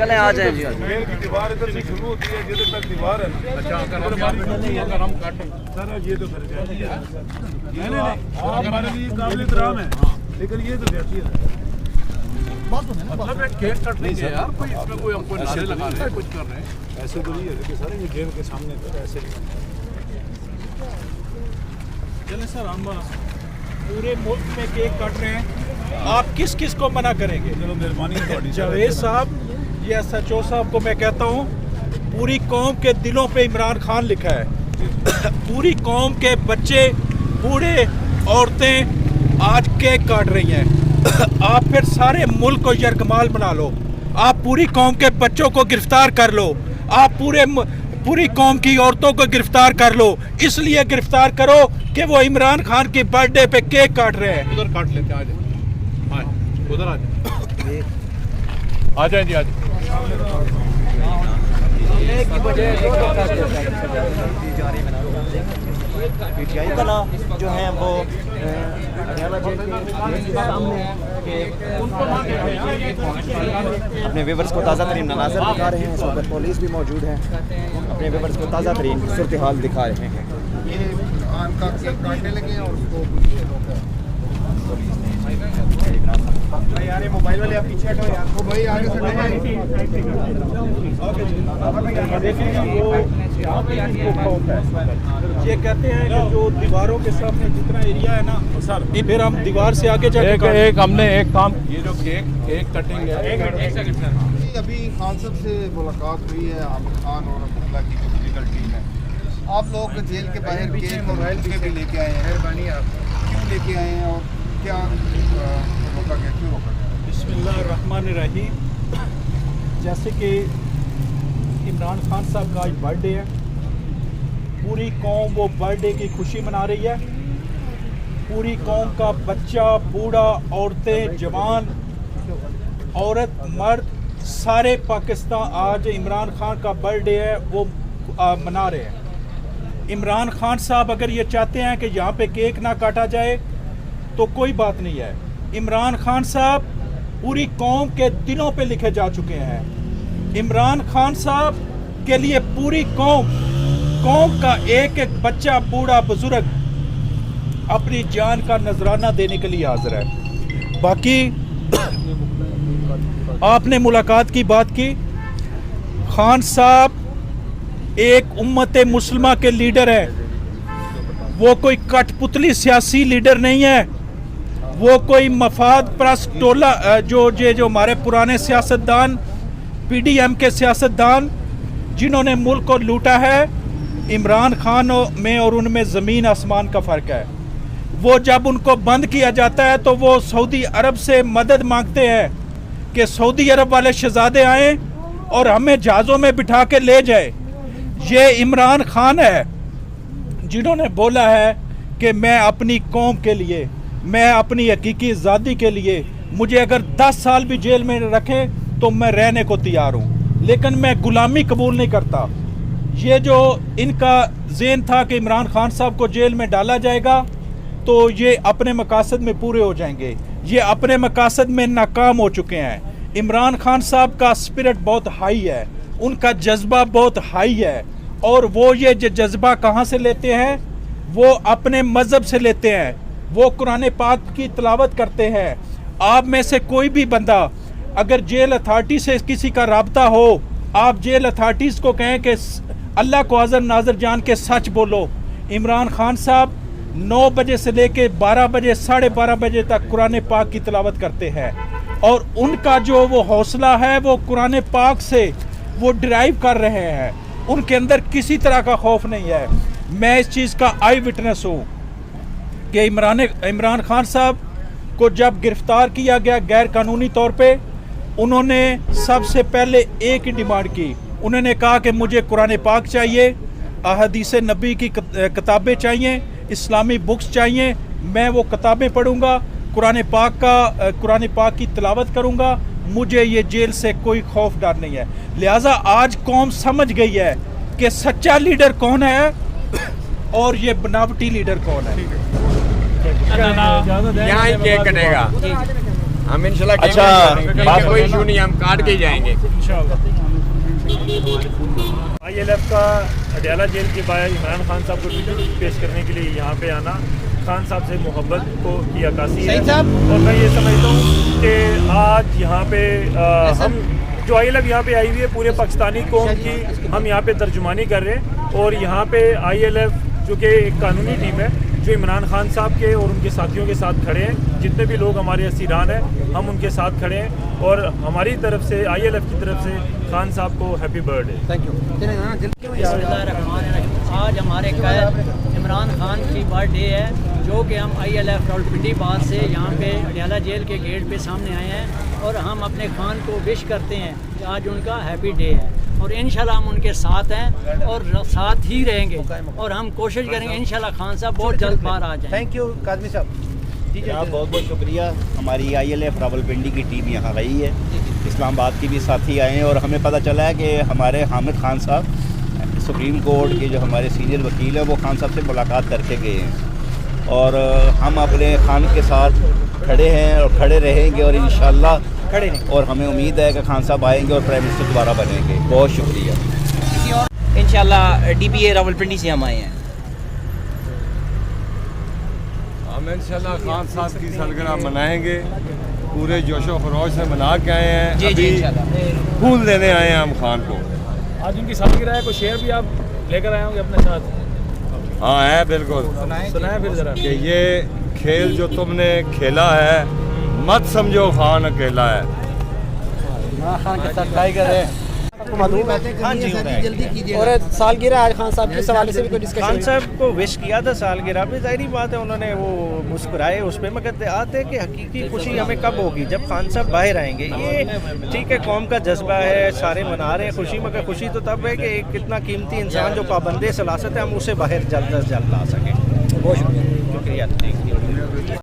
चले आ जाए जी। रेल की दीवार इधर से शुरू होती है, जिधर तक दीवार है ना। अच्छा, अगर हम काटें सर, ये तो फिर जाती है। नहीं, हमारे लिए काबिल इतराम है, लेकिन ये तो जाती है। मतलब एक केक कट नहीं है यार, कोई इसमें कोई हमको नारे लगा रहे हैं, कुछ कर रहे हैं, ऐसे तो नहीं है। देखिए सर, ये जेल के सामने तो ऐसे चले सर, हम पूरे मुल्क में केक काट रहे हैं, आप किस किस को मना करेंगे? चलो मेहरबानी है। जावेद साहब, ये SHO साहब को मैं कहता हूँ, पूरी कौम के दिलों पे इमरान खान लिखा है। पूरी कौम के बच्चे, बूढ़े, औरतें आज केक काट रही हैं। आप फिर सारे मुल्क को यरगमाल बना लो, आप पूरी कौम के बच्चों को गिरफ्तार कर लो, आप पूरी कौम की औरतों को गिरफ्तार कर लो। इसलिए गिरफ्तार करो कि वो इमरान खान की बर्थडे पे केक काट रहे हैं। उधर काट लेते हैं, आ जाए उधर आ जाए, आ जाए जी, आ जाए। जो है वो अडयाला जेल के सामने अपने व्यूवर्स को ताज़ा तरीन मनाज़र दिखा रहे हैं। इस वक्त पुलिस भी मौजूद है, अपने व्यूवर्स को ताज़ा तरीन सूरत हाल दिखा रहे हैं। यार मोबाइल वाले आप पीछे हटो यार, वो भाई आगे से ये कहते हैं कि जो दीवारों के सामने जितना एरिया है ना सर, फिर हम दीवार से आगे जाके एक हमने एक काम, ये जो केक कटिंग है, अभी खान साहब से मुलाकात हुई है, आमिर खान और अब्दुल्ला की जो पॉलिटिकल टीम है। आप लोग जेल के बाहर केक और मोबाइल भी लेके आए हैं, मेहरबानी आप क्यों लेके आए हैं और क्या रोका गया, क्यों रोका गया? बिस्मिल्लाहिर्रहमानिर्रहीम। जैसे कि इमरान खान साहब का आज बर्थडे है, पूरी कौम वो बर्थडे की खुशी मना रही है। पूरी कौम का बच्चा, बूढ़ा, औरतें, जवान, औरत, मर्द, सारे पाकिस्तान आज इमरान खान का बर्थडे है वो मना रहे हैं। इमरान खान साहब अगर ये चाहते हैं कि यहाँ पे केक ना काटा जाए तो कोई बात नहीं है। इमरान खान साहब पूरी कौम के दिलों पे लिखे जा चुके हैं। इमरान खान साहब के लिए पूरी कौम का एक एक बच्चा, बूढ़ा, बुजुर्ग अपनी जान का नजराना देने के लिए हाजिर है। बाकी आपने मुलाकात की बात की, खान साहब एक उम्मत मुस्लिमा के लीडर है, वो कोई कठपुतली सियासी लीडर नहीं है, वो कोई मफाद परस्त टोला जो हमारे पुराने सियासतदान, PDM के सियासतदान जिन्होंने मुल्क को लूटा है, इमरान खान में और उनमें ज़मीन आसमान का फ़र्क है। वो जब उनको बंद किया जाता है तो वो सऊदी अरब से मदद मांगते हैं कि सऊदी अरब वाले शहजादे आएँ और हमें जहाज़ों में बिठा के ले जाए। ये इमरान खान है जिन्होंने बोला है कि मैं अपनी कौम के लिए, मैं अपनी हकीकी आज़ादी के लिए, मुझे अगर 10 साल भी जेल में रखें तो मैं रहने को तैयार हूँ, लेकिन मैं गुलामी कबूल नहीं करता। ये जो इनका ज़हन था कि इमरान खान साहब को जेल में डाला जाएगा तो ये अपने मकासद में पूरे हो जाएंगे, ये अपने मकासद में नाकाम हो चुके हैं। इमरान खान साहब का स्पिरिट बहुत हाई है, उनका जज्बा बहुत हाई है, और वो ये जज्बा कहाँ से लेते हैं? वो अपने मज़हब से लेते हैं, वो कुरान पाक की तिलावत करते हैं। आप में से कोई भी बंदा अगर जेल अथॉरिटी से किसी का राब्ता हो, आप जेल अथॉरिटीज़ को कहें कि अल्लाह को हाज़िर नाज़िर जान के सच बोलो। इमरान खान साहब 9 बजे से लेके 12 बजे, 12:30 बजे तक कुरान पाक की तिलावत करते हैं, और उनका जो वो हौसला है वो कुरान पाक से वो ड्राइव कर रहे हैं। उनके अंदर किसी तरह का खौफ नहीं है। मैं इस चीज़ का आई विटनेस हूँ कि इमरान खान साहब को जब गिरफ्तार किया गया गैर कानूनी तौर पे, उन्होंने सबसे पहले एक ही डिमांड की। उन्होंने कहा कि मुझे कुरान पाक चाहिए, अहदीस नबी की किताबें चाहिए, इस्लामी बुक्स चाहिए, मैं वो किताबें पढ़ूंगा, कुरान पाक की तिलावत करूंगा, मुझे ये जेल से कोई खौफ डर नहीं है। लिहाजा आज कौम समझ गई है कि सच्चा लीडर कौन है और ये बनावटी लीडर कौन है। यहाँ ही केक कटेगा, हम इंशाल्लाह। अच्छा, कोई इशू नहीं, हम काट के ही जाएंगे। ILF का अडयाला जेल के बाहर इमरान खान साहब को ट्रिब्यूट पेश करने के लिए यहाँ पे आना खान साहब से मोहब्बत को की अक्कासी है। और मैं ये समझता हूँ कि आज यहाँ पे हम जो ILF यहाँ पे आई हुई है पूरे पाकिस्तानी कौम की हम यहाँ पे तर्जुमानी कर रहे हैं। और यहाँ पे ILF जो कि एक कानूनी टीम है जो इमरान खान साहब के और उनके साथियों के साथ खड़े हैं। जितने भी लोग हमारे असीरान हैं हम उनके साथ खड़े हैं और हमारी तरफ से ILF की तरफ से खान साहब को हैप्पी बर्थडे। Thank you. आज हमारे कैद इमरान खान की बर्थडे है जो कि हम ILF रावलपिंडी बार से यहाँ पे अडयाला जेल के गेट पे सामने आए हैं और हम अपने खान को विश करते हैं कि आज उनका हैप्पी डे है और इंशाल्लाह हम उनके साथ हैं और साथ ही रहेंगे और हम कोशिश करेंगे इंशाल्लाह खान साहब बहुत जल्द बाहर आ जाएं। थैंक यू काजमी साहब। बहुत बहुत शुक्रिया। हमारी ILF रावलपिंडी की टीम यहाँ गई है, इस्लामाबाद की भी साथी आए हैं और हमें पता चला है कि हमारे हामिद खान साहब सुप्रीम कोर्ट के जो हमारे सीनियर वकील हैं वो खान साहब से मुलाकात करके गए हैं और हम अपने खान के साथ खड़े हैं और खड़े रहेंगे और इंशाल्लाह खड़े हैं और हमें उम्मीद है कि खान साहब आएंगे और प्राइम मिनिस्टर दोबारा बनेंगे। बहुत शुक्रिया। इंशाल्लाह DBA रावलपिंडी से हम आए हैं। हम इंशाल्लाह खान साहब की सालगिरह मनाएंगे, पूरे जोशो खरोश से मना के आए हैं। जी जी इंशाल्लाह फूल देने आए हैं हम खान को। आज उनकी सालगिरह है, कोई शेर भी आप लेकर आए होंगे अपने साथ? हाँ है बिल्कुल। सुनाए फिर जरा कि ये खेल जो तुमने खेला है मत समझो खान अकेला है। खान के साथ ट्राई कर रहे हैं। जल्दी कीजिए। और सालगिरह आज खान साहब के हवाले से भी कोई डिस्कशन? खान साहब को विश किया था सालगिरह पे, जाहिर बात है उन्होंने वो मुस्कुराए उस पर, मगर आते कि हकीकी खुशी हमें कब होगी जब खान साहब बाहर आएंगे। ये ठीक है कौम का जज्बा है, सारे मना रहे हैं खुशी, मगर खुशी तो तब है कि एक कितना कीमती इंसान जो पाबंदे सलासत है हम उसे बाहर जल्द अज जल्द ला सकें। बहुत शुक्रिया।